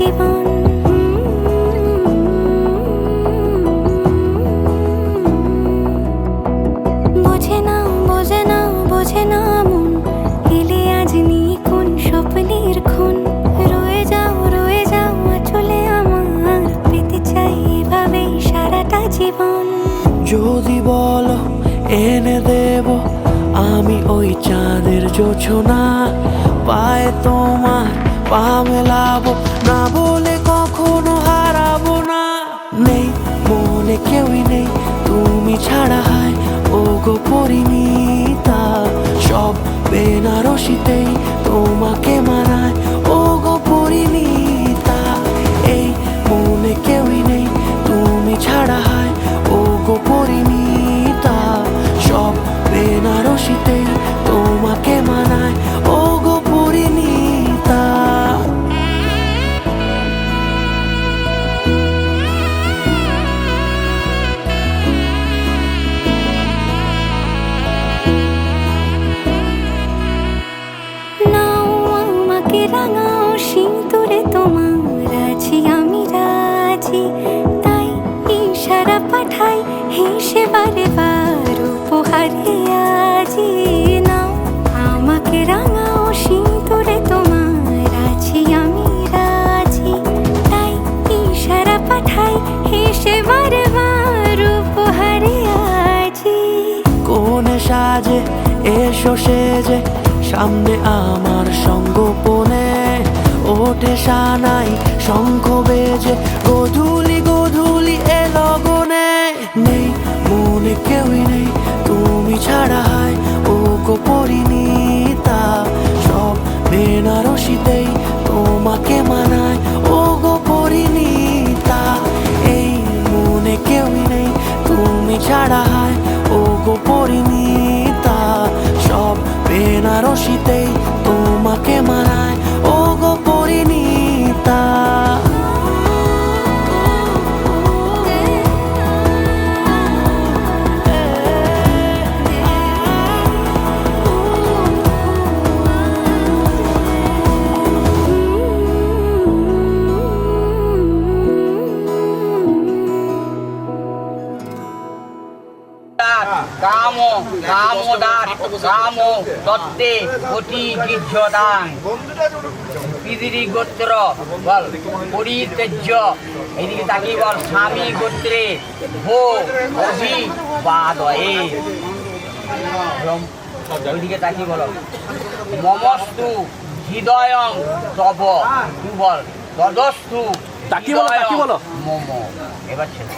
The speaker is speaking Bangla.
জীবন। বোঝে না বোঝে না বোঝে না মন, এলে আজ নিয়ে কোন স্বপ্নের খুন। রয়ে যাও চলে আমার, পেতে চাই এভাবেই সারাটা জীবন। যদি বলো এনে দেব আমি ওই চাঁদের জোছনা, পায়ে তোমার পা মেলাবো, না বলে কখনো হারাবো না। নেই মনে কেউই নেই তুমি ছাড়া, হায় ও গো পরিণীতা। সব বেনারসিতেই তোমাকে মানায় ও গো পরিণীতা। এই মনে কেউই নেই তুমি ছাড়া, হায় ও গো পরিণীতা। সব বেনারসিতেই তোমাকে মানায় ও গো পরিণীতা। নাও আমাকে রাঙাও সিঁদুরে, তোমার আছি আমি রাজি। তাই ইশারা পাঠাই হেসে বারে বার উপহারে আজি। নাও আমাকে রাঙাও সিঁদুরে, তোমার আছি আমি রাজি। তাই ইশারা পাঠাই হেসে বারে বার উপহারে আজি। কোনে সাজে এসো সেজে সামনে আমার সঙ্গোপনে, ওঠে সানাই শঙ্খ বেজে গোধূলি গোধূলি এ লগনে। নেই মনে কেউই নেই তুমি ছাড়া, হায় ও গো পরিণীতা। সব বেনারসিতেই তোমাকে মানায় ও গো পরিণীতা। এই মনে কেউই নেই তুমি ছাড়া, হায় ও গো পরিণীতা। সব বেনারসিতেই তোমাকে মানায় ও গো পরিণীতা। কামো কামোদার কামো দত্তে কোটি গির্জদান পিদিরি গোত্র বল পরিতেজ্য। এদিকে তাকিয়ে বল স্বামী গোত্রে ভো অভিবাদয়ে। ওইদিকে তাকিয়ে বলো মমস্তু হৃদয়ং তব। তুই বল তদস্তু তাকিয়ে বলো, তাকিয়ে বলো। মম। এবার ছেলে